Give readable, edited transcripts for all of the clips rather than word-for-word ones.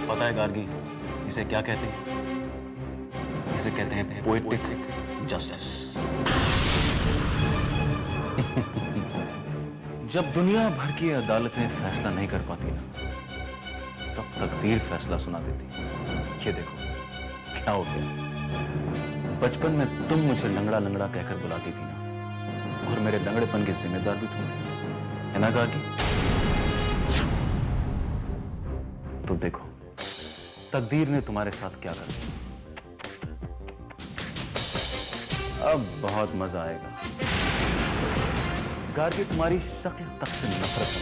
पता है गार्गी, इसे क्या कहते हैं? इसे कहते हैं पोएटिक जस्टिस। जब दुनिया भर की अदालतें फैसला नहीं कर पाती ना, तब तकदीर फैसला सुना देती। ये देखो क्या हो गया। बचपन में तुम मुझे लंगड़ा लंगड़ा कहकर बुलाती थी ना, और मेरे लंगड़ेपन के जिम्मेदार भी तुम थे, है ना गार्गी? तो देखो तकदीर ने तुम्हारे साथ क्या कर दिया। अब बहुत मजा आएगा। गार्गी, तुम्हारी शक्ल तक से नफरत है।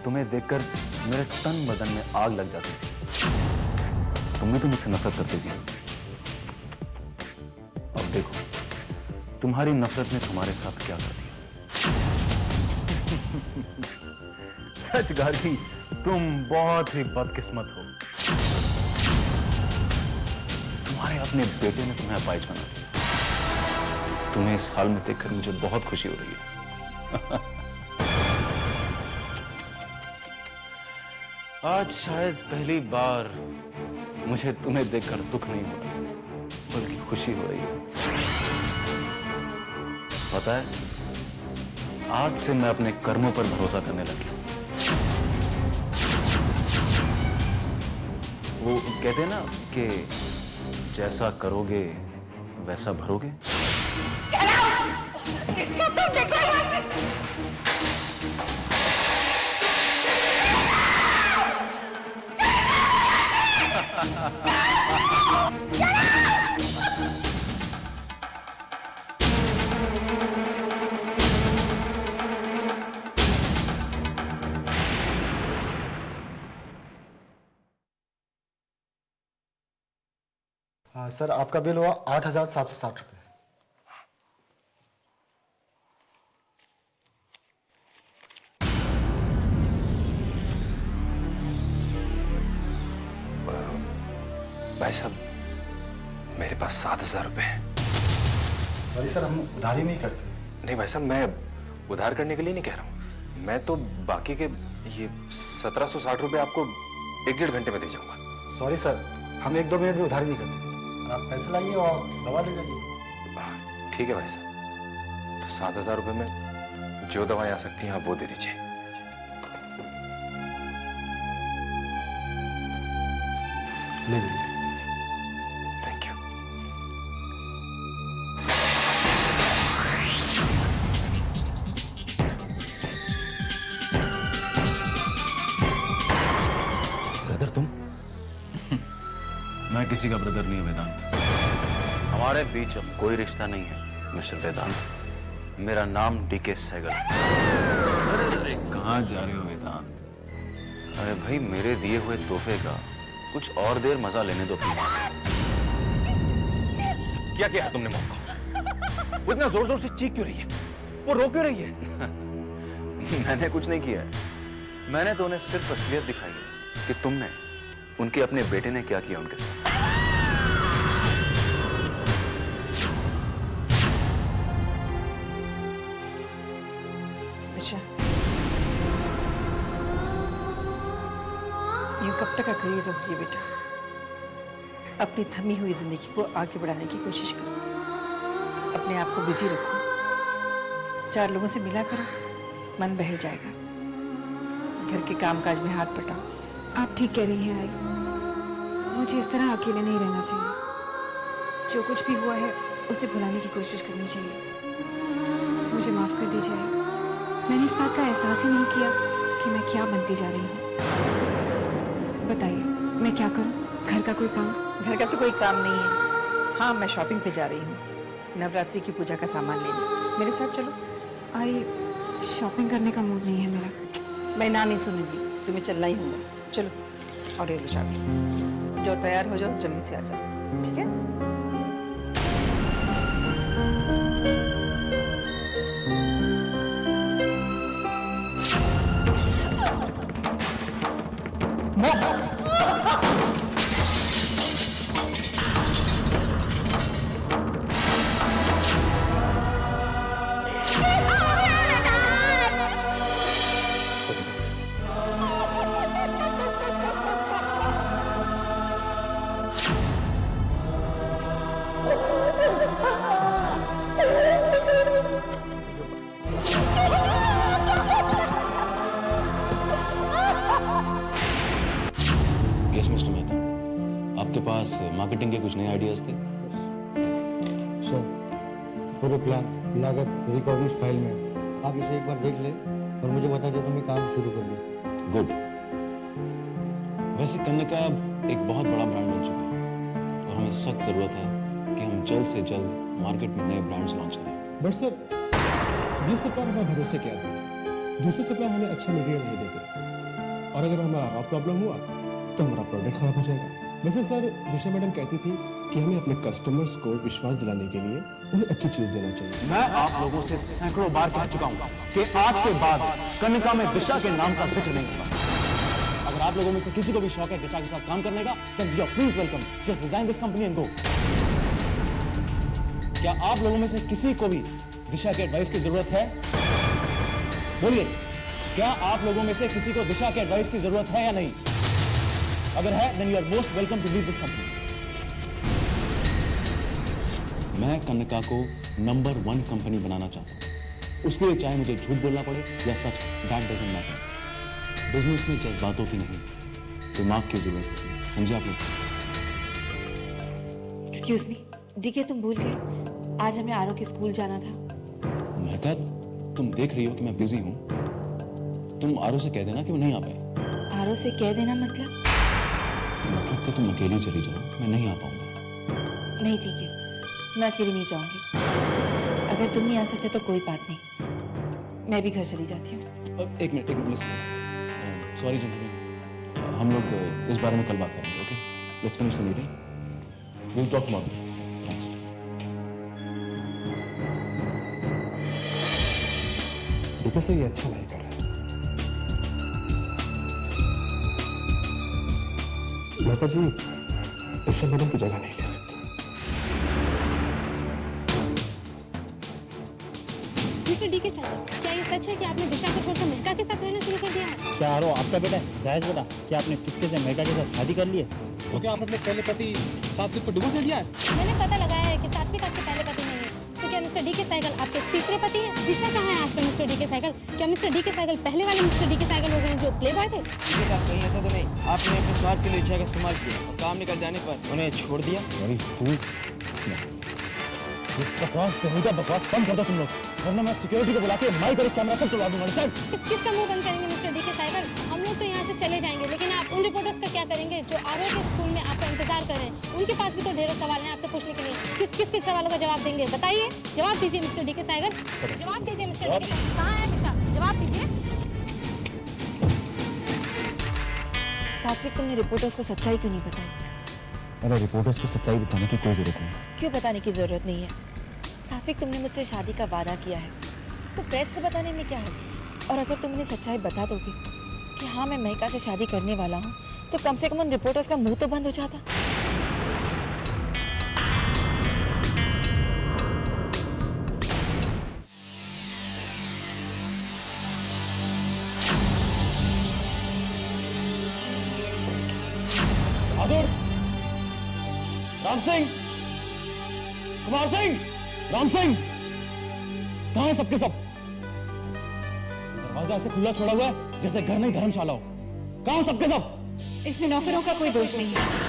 तुम्हें देखकर मेरे तन बदन में आग लग जाती थी। तुम भी तो मुझसे नफरत करती थी। अब देखो तुम्हारी नफरत ने तुम्हारे साथ क्या कर दिया। सच गार्गी, तुम बहुत ही बदकिस्मत हो। तुम्हारे अपने बेटे ने तुम्हें अपाहिज बना दिया। तुम्हें इस हाल में देखकर मुझे बहुत खुशी हो रही है। आज शायद पहली बार मुझे तुम्हें देखकर दुख नहीं हो रहा, बल्कि खुशी हो रही है। पता है, आज से मैं अपने कर्मों पर भरोसा करने लगी। वो कहते हैं ना कि जैसा करोगे वैसा भरोगे। हाँ सर, आपका बिल हुआ 8,760 रुपये। भाई साहब, मेरे पास 7,000 रुपये हैं। सॉरी सर, हम उधारी नहीं करते। नहीं भाई साहब, मैं उधार करने के लिए नहीं कह रहा हूँ। मैं तो बाकी के ये 1,760 रुपये आपको 1-1.5 घंटे में दे जाऊंगा। सॉरी सर, हम 1-2 मिनट भी उधारी नहीं करते। आप पैसे लाइए और दवा ले जाइए। ठीक है भाई साहब, तो 7,000 रुपये में जो दवाएं आ सकती हैं आप वो दे दीजिए। ले लीजिए। Thank you. ब्रदर तुम? मैं किसी का ब्रदर नहीं हूं वेदांत। हमारे बीच अब कोई रिश्ता नहीं है मिस्टर वेदांत। मेरा नाम डीके सहगल है। अरे कहाँ जा रहे हो वेदांत? अरे भाई, मेरे दिए हुए तोहफे का कुछ और देर मजा लेने दो। क्या किया है तुमने मॉम को? वो इतना जोर जोर से चीख क्यों रही है? वो रो क्यों रही है? मैंने कुछ नहीं किया है। मैंने तो उन्हें सिर्फ असलियत दिखाई है कि तुमने, उनके अपने बेटे ने क्या किया उनके साथ। अच्छा, यूं कब तक अकेली रहोगी बेटा? अपनी थमी हुई जिंदगी को आगे बढ़ाने की कोशिश करो। अपने आप को बिजी रखो। 4 लोगों से मिला करो, मन बहल जाएगा। घर के कामकाज में हाथ बटाओ। आप ठीक कह रही हैं आई। मुझे इस तरह अकेले नहीं रहना चाहिए। जो कुछ भी हुआ है उसे भुलाने की कोशिश करनी चाहिए। मुझे माफ कर दीजिए आई। मैंने इस बात का एहसास ही नहीं किया कि मैं क्या बनती जा रही हूँ। बताइए, मैं क्या करूँ? घर का कोई काम? घर का तो कोई काम नहीं है। हाँ, मैं शॉपिंग पे जा रही हूँ, नवरात्रि की पूजा का सामान लेने। मेरे साथ चलो। आई शॉपिंग करने का मूड नहीं है मेरा। मैं ना नहीं सुनूंगी, तुम्हें चलना ही होगा। चलो और ये लो चाबी। जो तैयार हो जाओ, जल्दी से आ जाओ, ठीक है? यस मिस्टर मेहता, आपके पास मार्केटिंग के कुछ नए आइडियाज थे? सर, पूरे प्लान लागत रिकवरीज फाइल में आप इसे एक बार देख ले और मुझे बता दो तो मैं काम शुरू कर दूँ। गुड। वैसे कन्निका अब एक बहुत बड़ा ब्रांड बन चुका है और हमें सख्त जरूरत है कि हम जल्द से जल्द मार्केट में नए ब्रांड्स लॉन्च करें। बट सर, ये सप्लायर हमें भरोसे क्या है? दूसरे सप्लायर हमें अच्छा मटेरियल नहीं देते और अगर हमारा प्रॉब्लम हुआ तो हमारा प्रोडक्ट खराब हो जाएगा। वैसे सर, दिशा मैडम कहती थी कि हमें अपने कस्टमर्स को विश्वास दिलाने के लिए उन्हें अच्छी चीज देना चाहिए। मैं आप लोगों से सैकड़ों बार कह चुका हूं कि आज के बाद कनिका में दिशा के नाम का जिक्र नहीं होगा। अगर आप लोगों में से किसी को भी शौक है दिशा के साथ काम करने का, then you are please welcome. Just resign this company and go. क्या आप लोगों में से किसी को भी दिशा के एडवाइस की जरूरत है? बोलिए, क्या आप लोगों में से किसी को दिशा के एडवाइस की जरूरत है या नहीं? अगर है, then you are most welcome to leave this company. मैं कन्निका को नंबर 1 कंपनी बनाना चाहता हूँ। उसके लिए चाहे मुझे झूठ बोलना पड़े या सच, दैट डजंट मैटर। बिजनेस में जज्बातों की नहीं, दिमाग की जरूरत होती है, समझे आप लोग? एक्सक्यूज मी, डीके तुम भूल गए, आज हमें आरो के स्कूल जाना था। महका, तुम देख रही हो कि मैं बिजी हूँ, तुम आरो से कह देना कि वो नहीं आ पाए। आरो से कह देना मतलब? मतलब कि तुम अकेले चली जाओ, मैं नहीं आ पाऊंगा। नहीं ठीक है, मैं अकेली नहीं जाऊंगी। अगर तुम नहीं आ सकते तो कोई बात नहीं, मैं भी घर चली जाती हूँ। एक मिनट प्लीज। सॉरी जेंटलमैन, हम लोग इस बारे में कल बात करेंगे। Okay, let's finish the meeting, will talk tomorrow. Thanks. देखो सर, ये अच्छा नहीं कर रहा है। लता जी दिशा मैडम की जगह नहीं ले सकती। मिस्टर डी के साथ क्या ये सच है कि आपने दिशा को छोड़कर मेहका के साथ रहना शुरू कर दिया है? क्या आरो आपका बेटा है? जायज बेटा, क्या आपने चुपके से मेहका के साथ शादी कर ली है? तो क्या आपने अपने पहले पति सात्विक को डिवोर्स दे दिया है? मैंने पता लगाया है कि सात्विक आपके पहले पति नहीं है। तो क्या मिस्टर डी के साइकिल आपके तीसरे पति हैं? दिशा कहाँ है आजकल मिस्टर डी के साइकिल? क्या मिस्टर डी के साइकिल पहले वाले मिस्टर डी के साइकिल हो गए जो प्ले बॉय थे? कहीं ऐसा तो नहीं, आपने अपने स्वार्थ के लिए इच्छा का इस्तेमाल किया और काम निकल जाने पर उन्हें छोड़ दिया। बकवास बेहुदा बकवास कम कर दो तुम लोग, वरना मैं सिक्योरिटी को बुला के माई करे कैमरा सब चलवा दूंगा। सर, किसका मुंह बंद करेंगे मिस्टर डी के साइकिल? हम लोग तो यहाँ से चले जाएंगे, लेकिन आप उन रिपोर्टर्स का क्या करेंगे जो आरो के स्कूल में आपका इंतजार कर रहे हैं? उनके पास भी तो ढेरों सवाल हैं आपसे पूछने के लिए। किस सवालों का जवाब देंगे? बताइए, जवाब दीजिए मिस्टर डी के साइकिल, जवाब दीजिए मिस्टर डी के साइकिल। कहाँ है दिशा? जवाब दीजिए। सात्विक, तुमने रिपोर्टर्स को सच्चाई क्यों नहीं बताई? अरे रिपोर्टर्स को सच्चाई बताने की कोई जरूरत नहीं। क्यों बताने की जरूरत नहीं है? सात्विक, तुमने मुझसे शादी का वादा किया है, तो प्रेस को बताने में क्या हर्ज? और अगर तुम उन्हें सच्चाई बता दोगे कि हाँ मैं मेहका से शादी करने वाला हूँ, तो कम से कम उन रिपोर्टर्स का मुंह तो बंद हो जाता। बहादुर, राम सिंह, कुमार सिंह, राम सिंह, कहाँ है सबके सब? दरवाजा ऐसे खुला छोड़ा हुआ है जैसे घर नहीं धर्मशाला हो। कहाँ हो सबके सब? इसमें नौकरों का कोई दोष नहीं है।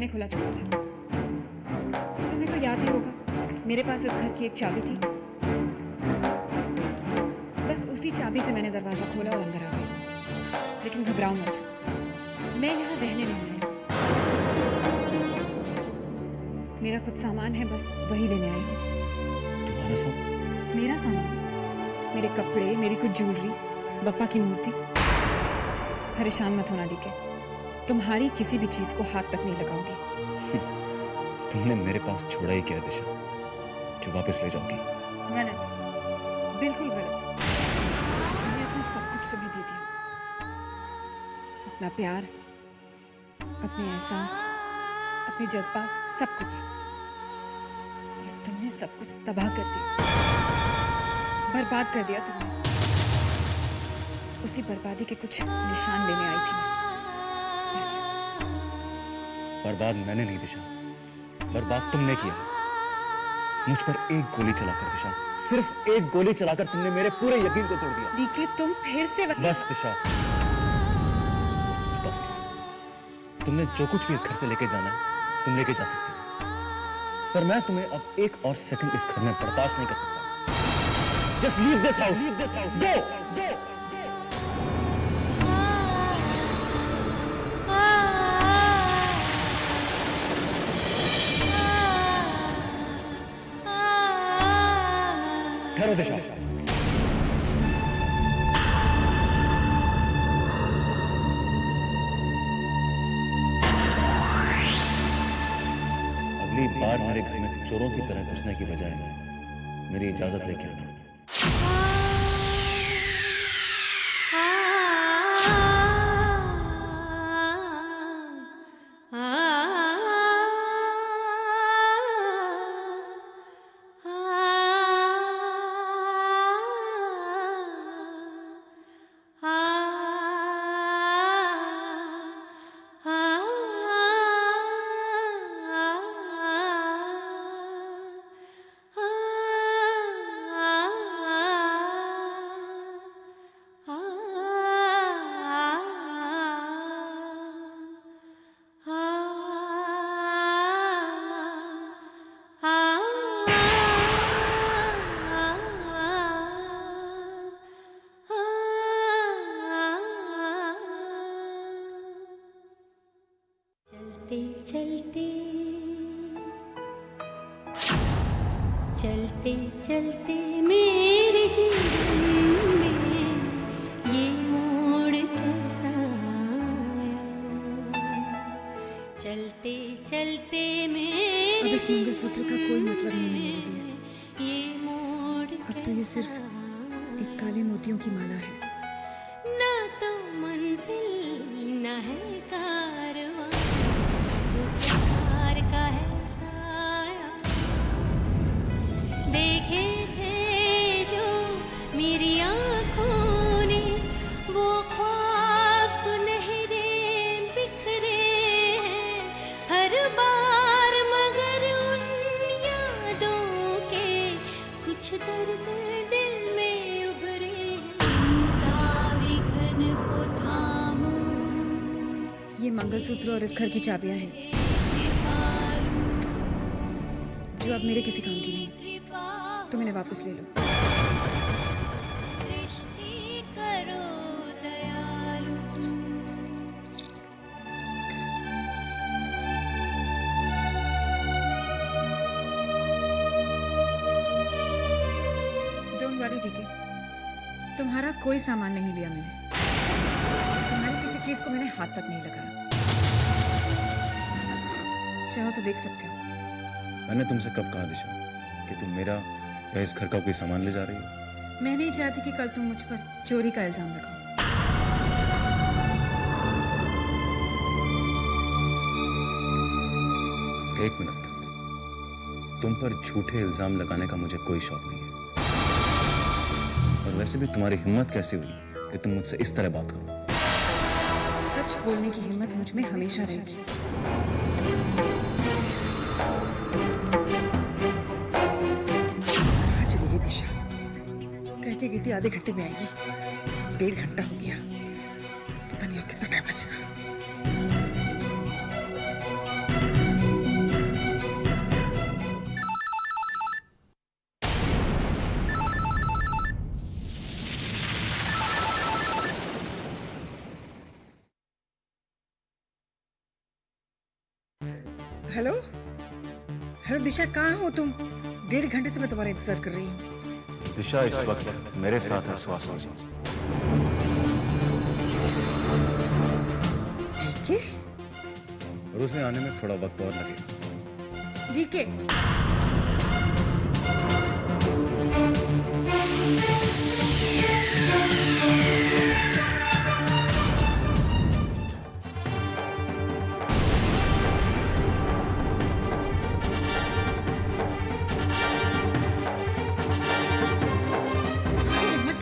मैंने खुला छोड़ा था। तुम्हें तो याद ही होगा, मेरे पास इस घर की एक चाबी थी। बस उसी चाबी से मैंने दरवाजा खोला और अंदर आ गई। लेकिन घबराओ मत, मैं यहाँ रहने नहीं आई। मेरा कुछ सामान है, बस वही लेने आई हूँ। तुम्हारा सब? मेरा सामान, मेरे कपड़े, मेरी कुछ ज्वेलरी, बप्पा की मूर्ति। परेशान मत होना डीके, तुम्हारी किसी भी चीज को हाथ तक नहीं लगाऊंगी। तुमने मेरे पास छोड़ा ही क्या दिशा, जो वापस ले जाओगी? गलत, बिल्कुल गलत। मैंने अपना सब कुछ तुम्हें दे दिया, अपना प्यार, अपने एहसास, अपने जज्बात, सब कुछ। और तुमने सब कुछ तबाह कर दिया, बर्बाद कर दिया तुमने। उसी बर्बादी के कुछ निशान लेने आई थी मैं, बस। बर्बाद मैंने नहीं दिशा, बर्बाद तुमने किया। मुझ पर एक गोली चलाकर दिशा, सिर्फ एक गोली चलाकर तुमने मेरे पूरे यकीन को तोड़ दिया। डीके, तुम फिर से बस दिशा, बस। तुमने जो कुछ भी इस घर से लेके जाना है, तुम लेके जा सकती हो। पर मैं तुम्हें अब एक और सेकंड इस घर में बर्दाश्त नहीं कर सकता। Just leave this house. Leave this house. Go. Go. ठहरो दिशा। अगली बार मेरे घर में चोरों की तरह घुसने की बजाय मेरी इजाजत लेके आना। चलते चलते चलते मेरे जीवन में ये मोड़ कैसा आया। चलते चलते मेरे अब इस मंगलसूत्र का कोई मतलब नहीं है मेरे लिए। ये मोड़ अब तो ये सिर्फ एक काले मोतियों की माला है। ना तो मंजिल ना है कारवां, तो प्यार का है साया। देखे थे जो मेरी आँखों ने वो ख्वाब सुनहरे बिखरे हैं हर बार, मगर उन यादों के कुछ दर्द दिल में उभरे हैं। विघन को थामूं, ये मंगलसूत्र और इस घर की चाबियां हैं जो अब मेरे किसी काम की नहीं। तुम इन्हें वापस ले लो। दृष्टि करो दयालु। डोंट वरी डीके, तुम्हारा कोई सामान नहीं लिया मैंने। तुम्हारी किसी चीज को मैंने हाथ तक नहीं लगाया। चाहो तो देख सकते हो। मैंने तुमसे कब कहा दिशा कि तुम मेरा या इस घर का कोई सामान ले जा रही हो? मैं नहीं चाहती कि कल तुम मुझ पर चोरी का इल्जाम लगाओ। एक मिनट, तुम पर झूठे इल्जाम लगाने का मुझे कोई शौक नहीं है। और वैसे भी तुम्हारी हिम्मत कैसे हुई कि तुम मुझसे इस तरह बात करो? सच बोलने की हिम्मत मुझ में हमेशा रहेगी। कहाँ चली गई दिशा? कह के गई थी आधे घंटे में आएगी, 1.5 घंटा हो गया। पता नहीं अब कितना टाइम लगेगा। हेलो हेलो दिशा, कहाँ हो तुम? 1.5 घंटे से मैं तुम्हारा इंतजार कर रही हूँ। दिशा इस वक्त मेरे साथ है स्वास्थ्य। ठीक है। और उसे आने में थोड़ा वक्त और लगेगा। जी के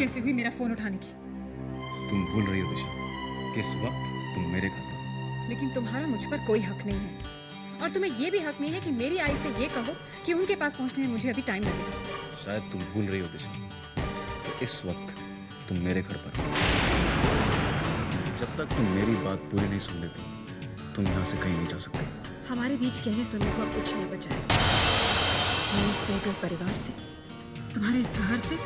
कैसे हुई मेरा फोन उठाने की? तुम भूल रही हो दिशा कि इस वक्त तुम मेरे घर पर। लेकिन तुम्हारा मुझ पर कोई हक नहीं है, और तुम्हें यह भी हक नहीं है कि मेरी आई से ये कहो कि उनके पास पहुंचने में मुझे अभी टाइम लगेगा। शायद तुम भूल रही हो दिशा कि इस वक्त तुम मेरे घर पर हो। जब तक तुम मेरी बात पूरी नहीं सुन लेती तुम यहाँ से कहीं नहीं जा सकते। हमारे बीच कहने सुनने को अब कुछ नहीं बचा है। मेरे सैकड़ों परिवार से, तुम्हारे इस घर से,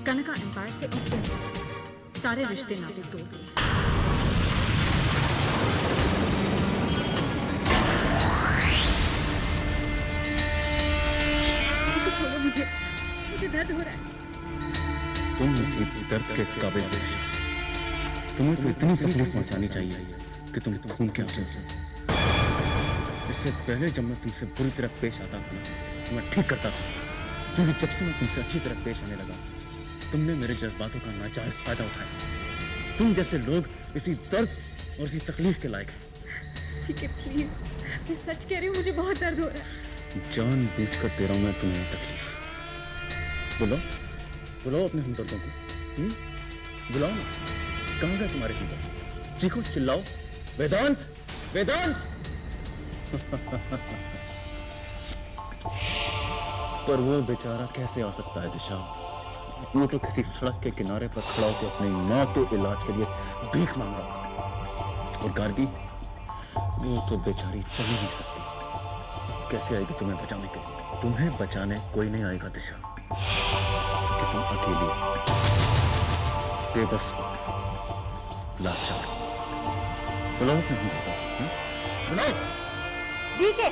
कनका एम्पायर से और तुमसे सारे रिश्ते नाते तोड़ दिए। छोड़ो मुझे, मुझे दर्द हो रहा है। तुम इसी दर्द के काबिल नहीं। तुम्हें तो इतनी तकलीफ पहुंचानी चाहिए कि तुम खून के आंसू से। इससे पहले जब मैं तुमसे बुरी तरह पेश आता था तो मैं ठीक करता था, क्योंकि जब से मैं तुमसे अच्छी तरह पेश आने लगा तुमने मेरे जज्बातों का नाजायज फायदा उठाया। तुम जैसे लोग इसी दर्द और इसी तकलीफ के लायक हैं। ठीक है प्लीज, मैं सच कह रही हूँ, मुझे बहुत दर्द हो रहा है। जानबूझ कर दे रहा हूं मैं तुम्हें तकलीफ। बुलाओ अपने हमदर्दों को। बुलाओ ना, कहाँ गए तुम्हारे हमदर्द? चीखो, चिल्लाओ, वेदांत, वेदांत। पर वो बेचारा कैसे आ सकता है दिशा? वो तो किसी सड़क के किनारे पर खड़ा होकर अपनी माँ के इलाज के लिए भीख मांग रहा था। और गार्गी, वो तो बेचारी चल ही नहीं सकती। कैसे आएगी तुम्हें बचाने के लिए? तुम्हें बचाने कोई नहीं आएगा दिशा, कि तुम अकेली हो, बेबस, लाचार। बुलाओ अपने हमदर्दों को, बुलाओ। ठीक है।